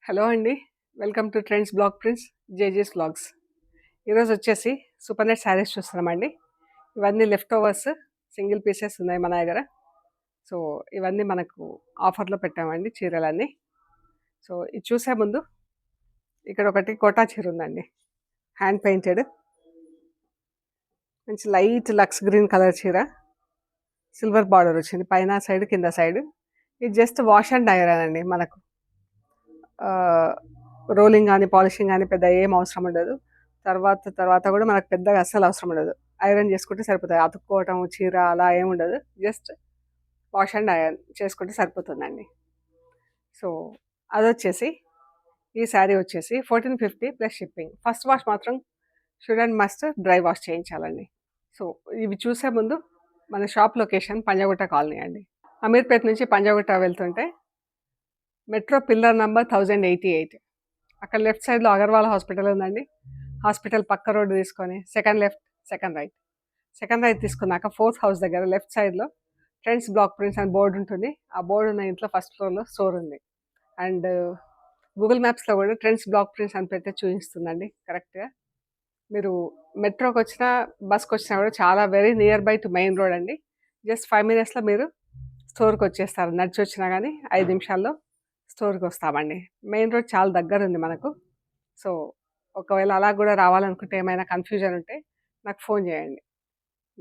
Hello అండి. Welcome to trends blog prince JJ's vlogs. ఈరోజు వచ్చేసి సూపర్ నెట్ శారీస్ చూస్తున్నామండి. ఇవన్నీ లెఫ్ట్ ఓవర్స్ సింగిల్ పీసెస్ ఉన్నాయి మన దగ్గర. సో ఇవన్నీ మనకు ఆఫర్లో పెట్టామండి చీరలన్నీ. సో ఇది చూసే ముందు ఇక్కడ ఒకటి కోటా చీర ఉందండి, హ్యాండ్ పెయింటెడ్, మంచి లైట్ లక్స్ గ్రీన్ కలర్ చీర, సిల్వర్ బార్డర్ వచ్చింది పైన సైడ్ కింద సైడ్. ఇది జస్ట్ వాష్ అండ్ ఐరన్ అండి. మనకు రోలింగ్ కానీ పాలిషింగ్ కానీ పెద్ద ఏం అవసరం ఉండదు. తర్వాత కూడా మనకు పెద్దగా అస్సలు అవసరం ఉండదు. ఐరన్ చేసుకుంటే సరిపోతుంది. అతుక్కోవటం చీర అలా ఏమి ఉండదు. జస్ట్ వాష్ అండ్ ఐరన్ చేసుకుంటే సరిపోతుందండి. సో అది వచ్చేసి ఈ శారీ వచ్చేసి 1450 ప్లస్ షిప్పింగ్. ఫస్ట్ వాష్ మాత్రం should and must dry wash చేయించాలండి. సో ఇవి చూసే ముందు మన షాప్ లొకేషన్ పంజాగుట్ట కాలనీ అండి. అమీర్పేట నుంచి పంజాగుట్ట వెళ్తుంటే మెట్రో పిల్లర్ నంబర్ 1088, అక్కడ లెఫ్ట్ సైడ్లో అగర్వాల్ హాస్పిటల్ ఉందండి. హాస్పిటల్ పక్క రోడ్డు తీసుకొని సెకండ్ లెఫ్ట్ సెకండ్ రైట్ తీసుకున్నాక ఫోర్త్ హౌస్ దగ్గర లెఫ్ట్ సైడ్లో ట్రెండ్స్ బ్లాగ్ ప్రింట్స్ అని బోర్డు ఉంటుంది. ఆ బోర్డు ఉన్న ఇంట్లో ఫస్ట్ ఫ్లోర్లో స్టోర్ ఉంది. అండ్ గూగుల్ మ్యాప్స్లో కూడా ట్రెండ్స్ బ్లాగ్ ప్రింట్స్ అని పెడితే చూపిస్తుందండి కరెక్ట్గా. మీరు మెట్రోకి వచ్చినా బస్కి వచ్చినా కూడా చాలా very near by to main road అండి. జస్ట్ 5 minutesలో మీరు స్టోర్కి వచ్చేస్తారు. నడిచి వచ్చినా కానీ 5 నిమిషాల్లో స్టోర్కి వస్తామండి. మెయిన్ రోడ్ చాలా దగ్గర ఉంది మనకు. సో ఒకవేళ అలా కూడా రావాలనుకుంటే ఏమైనా కన్ఫ్యూజన్ ఉంటే నాకు ఫోన్ చేయండి,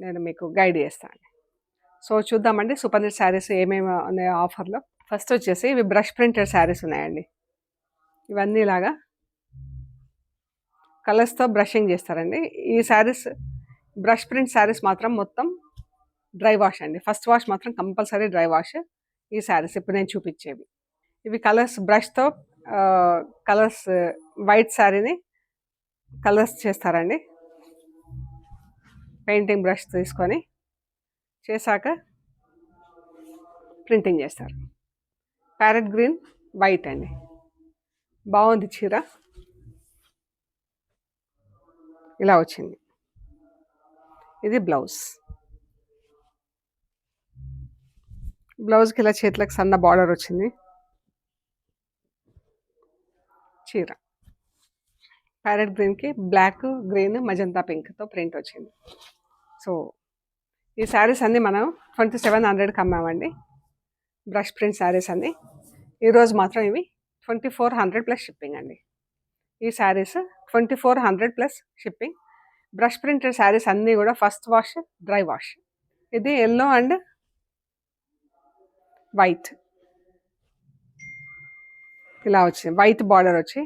నేను మీకు గైడ్ చేస్తాను. సో చూద్దామండి సూపర్ నెట్ శారీస్ ఏమేమి ఉన్నాయో ఆఫర్లో. ఫస్ట్ వచ్చేసి ఇవి బ్రష్ ప్రింటెడ్ శారీస్ ఉన్నాయండి. ఇవన్నీ ఇలాగా కలర్స్తో బ్రషింగ్ చేస్తారండి. ఈ శారీస్ బ్రష్ ప్రింట్ శారీస్ మాత్రం మొత్తం డ్రై వాష్ అండి. ఫస్ట్ వాష్ మాత్రం కంపల్సరీ డ్రై వాష్ ఈ శారీస్ ఇప్పుడు నేను చూపించేవి. ఇవి కలర్స్ బ్రష్తో కలర్స్ వైట్ శారీని కలర్స్ చేస్తారండి. పెయింటింగ్ బ్రష్ తీసుకొని చేశాక ప్రింటింగ్ చేస్తారు. ప్యారెట్ గ్రీన్ వైట్ అండి. బాగుంది చీర, ఇలా వచ్చింది. ఇది బ్లౌజ్కి ఇలా చేతులకు సన్న బార్డర్ వచ్చింది. చీర ప్యారెట్ గ్రీన్కి బ్లాక్ గ్రీన్ మజంతా పింక్తో ప్రింట్ వచ్చింది. సో ఈ శారీస్ అన్నీ మనం 2700కి అమ్మామండి. బ్రష్ ప్రింట్ శారీస్ అన్నీ. ఈరోజు మాత్రం ఇవి 2400 ప్లస్ షిప్పింగ్ అండి. ఈ saris 2400 plus shipping. Brush printed saris అన్నీ కూడా ఫస్ట్ వాష్ డ్రై వాష్. ఇది ఎల్లో అండ్ వైట్ ఇలా వచ్చింది. వైట్ బార్డర్ వచ్చి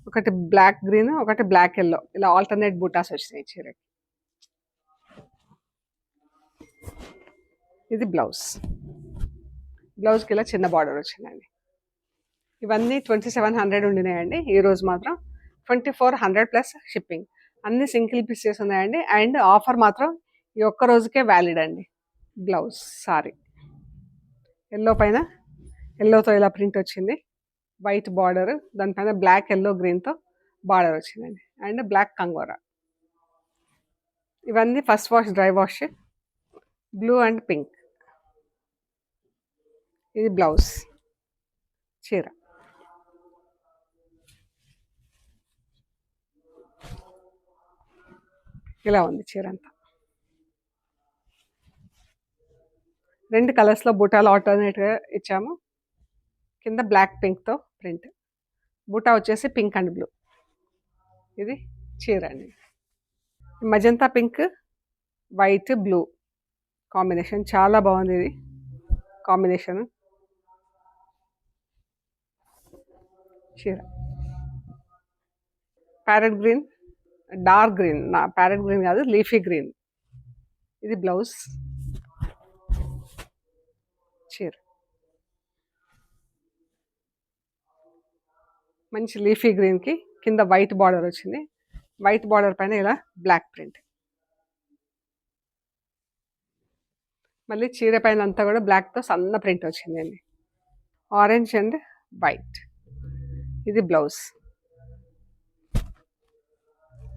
ఒకటి బ్లాక్ గ్రీన్ ఒకటి బ్లాక్ ఎల్లో ఇలా ఆల్టర్నేట్ బూటాస్ వచ్చినాయి చీరకి. ఇది బ్లౌజ్కి ఇలా చిన్న బార్డర్ వచ్చిందండి. ఇవన్నీ 2700 ఉండినాయండి. ఈరోజు మాత్రం 2400 ప్లస్ షిప్పింగ్. అన్ని సింగిల్ పీసెస్ ఉన్నాయండి. అండ్ ఆఫర్ మాత్రం ఈ ఒక్క రోజుకే వ్యాలిడ్ అండి. బ్లౌజ్ సారీ ఎల్లో పైన ఎల్లోతో ఇలా ప్రింట్ వచ్చింది. వైట్ బార్డర్, దానిపైన బ్లాక్ ఎల్లో గ్రీన్తో బార్డర్ వచ్చిందండి. అండ్ బ్లాక్ కంగోరా. ఇవన్నీ first wash dry wash. Blue and pink. ఇది బ్లౌజ్ చీర. ఇలా ఉంది చీర అంతా. 2 కలర్స్లో బూటాలు ఆల్టర్నేట్గా ఇచ్చాము. కింద బ్లాక్ పింక్తో ప్రింట్, బూటా వచ్చేసి పింక్ అండ్ బ్లూ. ఇది చీర అండి. Magenta pink white blue combination చాలా బాగుంది. ఇది కాంబినేషన్ చీర. Parrot green dark green, parrot green కాదు లీఫీ గ్రీన్. ఇది బ్లౌజ్ చీర. మంచి లీఫీ గ్రీన్కి కింద వైట్ బార్డర్ వచ్చింది. వైట్ బార్డర్ పైన ఇలా బ్లాక్ ప్రింట్. మళ్ళీ చీర పైన అంతా కూడా బ్లాక్తో సన్న ప్రింట్ వచ్చిందండి. Orange and white. ఇది బ్లౌజ్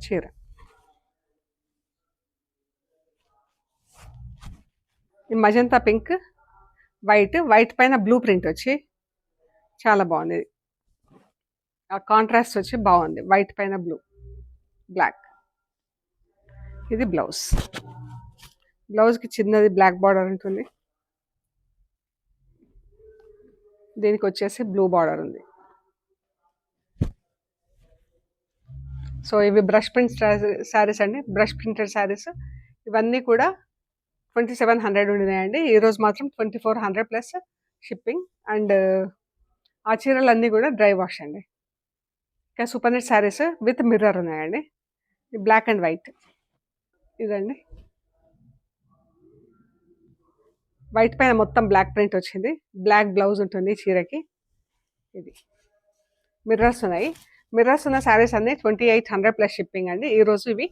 చీర. ఈ మజంతా పింక్ వైట్ పైన బ్లూ ప్రింట్ వచ్చి చాలా బాగుంది. ఆ కాంట్రాస్ట్ వచ్చి బాగుంది, వైట్ పైన బ్లూ, బ్లాక్. ఇది బ్లౌజ్. బ్లౌజ్కి చిన్నది బ్లాక్ బార్డర్ ఉంటుంది, దీనికి వచ్చేసి బ్లూ బార్డర్ ఉంది. సో ఇవి బ్రష్ ప్రింట్ శారీస్ అండి, బ్రష్ ప్రింటెడ్ శారీస్. ఇవన్నీ కూడా 2700 ఉండినాయండి. ఈరోజు మాత్రం 2400 ప్లస్ షిప్పింగ్. అండ్ ఆ చీరలన్నీ కూడా డ్రై వాష్ అండి. ఇంకా super net saris with mirror ఉన్నాయండి, బ్లాక్ అండ్ వైట్. ఇదండి వైట్ పైన మొత్తం బ్లాక్ ప్రింట్ వచ్చింది, బ్లాక్ బ్లౌజ్ ఉంటుంది చీరకి. ఇది మిర్రర్స్ ఉన్నాయి. మిర్రర్స్ ఉన్న శారీస్ అన్ని 2800 ప్లస్ షిప్పింగ్ అండి. ఈరోజు ఇవి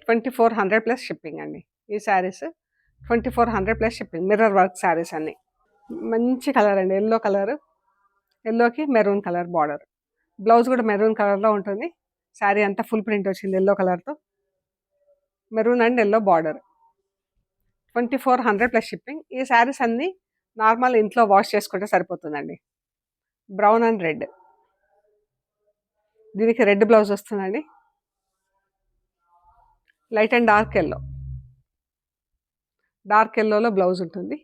2400 ప్లస్ షిప్పింగ్ అండి. ఈ saris 2400 plus shipping, mirror work saris అన్ని. మంచి కలర్ అండి, ఎల్లో కలర్, ఎల్లోకి మెరూన్ కలర్ బార్డర్. బ్లౌజ్ కూడా మెరూన్ కలర్లో ఉంటుంది. శారీ అంతా ఫుల్ ప్రింట్ వచ్చింది ఎల్లో కలర్తో, maroon and yellow border. 2400 plus shipping. ఈ శారీస్ అన్నీ నార్మల్ ఇంట్లో వాష్ చేసుకుంటే సరిపోతుందండి. బ్రౌన్ అండ్ రెడ్, దీనికి రెడ్ బ్లౌజ్ వస్తుందండి. Light and dark yellow, dark ఎల్లోలో బ్లౌజ్ ఉంటుంది.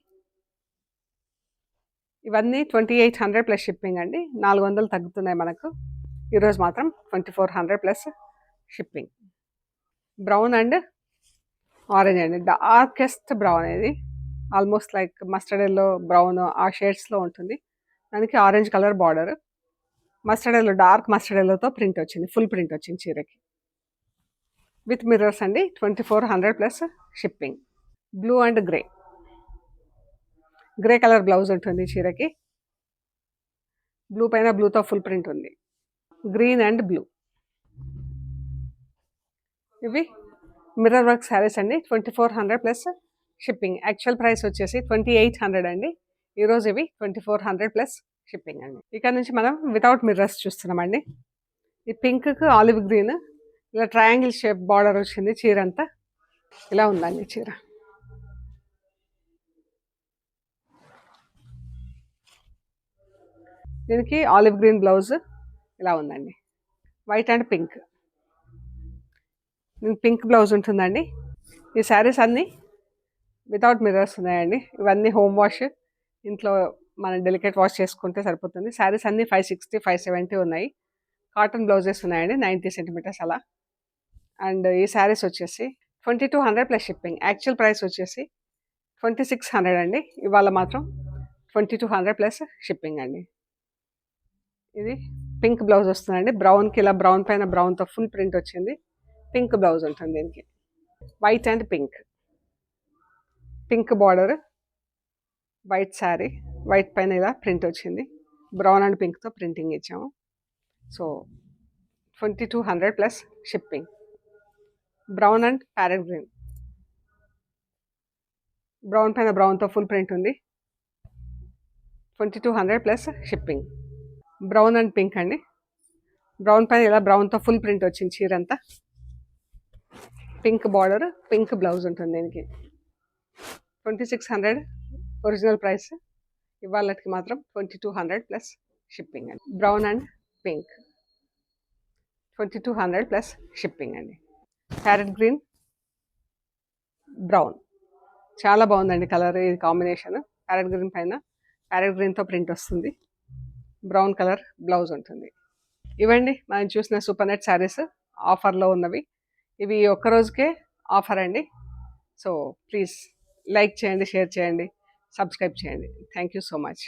ఇవన్నీ 2800 ప్లస్ షిప్పింగ్ అండి. 400 తగ్గుతున్నాయి మనకు. ఈరోజు మాత్రం 2400 plus shipping. Brown and orange అండి, డార్కెస్ట్ బ్రౌన్. ఇది almost like mustard yellow brown ఆ షేడ్స్లో ఉంటుంది. దానికి orange colour border, mustard yellow, dark mustard ఎల్లోతో ప్రింట్ వచ్చింది, ఫుల్ ప్రింట్ వచ్చింది చీరకి విత్ మిర్రర్స్ అండి. 2400 plus shipping. Blue and grey, grey colour blouse ఉంటుంది చీరకి, బ్లూ పైన బ్లూతో ఫుల్ ప్రింట్ ఉంది. గ్రీన్ అండ్ బ్లూ, ఇవి మిర్రర్ వర్క్ శారీస్ అండి. 2400 ప్లస్ షిప్పింగ్. యాక్చువల్ ప్రైస్ వచ్చేసి 2800 అండి. ఈరోజు ఇవి 2400 ప్లస్ షిప్పింగ్ అండి. ఇక్కడ నుంచి మనం వితౌట్ మిర్రర్స్ చూస్తున్నామండి. ఈ పింక్కి ఆలివ్ గ్రీన్ ఇలా ట్రయాంగిల్ షేప్ బార్డర్ వచ్చింది చీర అంతా. ఇలా ఉందండి చీర. దీనికి ఆలివ్ గ్రీన్ బ్లౌజ్ ఇలా ఉందండి, వైట్ అండ్ పింక్. దీనికి పింక్ బ్లౌజ్ ఉంటుందండి. ఈ శారీస్ అన్నీ వితౌట్ మిర్రర్స్ ఉన్నాయండి. ఇవన్నీ హోమ్ వాష్, ఇంట్లో మనం డెలికేట్ వాష్ చేసుకుంటే సరిపోతుంది. శారీస్ అన్నీ 560, 570 ఉన్నాయి. కాటన్ బ్లౌజెస్ ఉన్నాయండి 90 సెంటీమీటర్స్ అలా. అండ్ ఈ శారీస్ వచ్చేసి 2200 ప్లస్ షిప్పింగ్. యాక్చువల్ ప్రైస్ వచ్చేసి 2600 అండి. ఇవాళ మాత్రం 2200 ప్లస్ షిప్పింగ్ అండి. ఇది పింక్ బ్లౌజ్ వస్తుందండి, బ్రౌన్కి ఇలా బ్రౌన్ పైన బ్రౌన్తో ఫుల్ ప్రింట్ వచ్చింది. పింక్ బ్లౌజ్ ఉంటుంది దీనికి, white and pink, pink border, white sari, white పైన ఇలా ప్రింట్ వచ్చింది, బ్రౌన్ అండ్ పింక్తో ప్రింటింగ్ ఇచ్చాము. So 2200 plus shipping. Brown and parrot green, brown పైన బ్రౌన్తో ఫుల్ ప్రింట్ ఉంది, 2200 plus shipping. Brown and pink అండి, బ్రౌన్ పైన ఇలా బ్రౌన్తో ఫుల్ ప్రింట్ వచ్చింది చీర అంతా. పింక్ బార్డర్, పింక్ బ్లౌజ్ ఉంటుంది దీనికి. 2600 ఒరిజినల్ ప్రైస్. ఇవాళకి మాత్రం 2200 ప్లస్ షిప్పింగ్ అండి. Brown and pink 2200 plus shipping అండి. ప్యారెట్ గ్రీన్, బ్రౌన్, చాలా బాగుందండి కలర్. ఇది కాంబినేషన్ ప్యారెట్ గ్రీన్ పైన ప్యారెట్ గ్రీన్తో ప్రింట్ వస్తుంది, బ్రౌన్ కలర్ బ్లౌజ్ ఉంటుంది. ఇవండి మనం చూసిన సూపర్ నెట్ శారీస్ ఆఫర్లో ఉన్నవి. ఇవి ఒక్కరోజుకే ఆఫర్ అండి. సో ప్లీజ్ లైక్ చేయండి, షేర్ చేయండి, సబ్స్క్రైబ్ చేయండి. Thank you so much.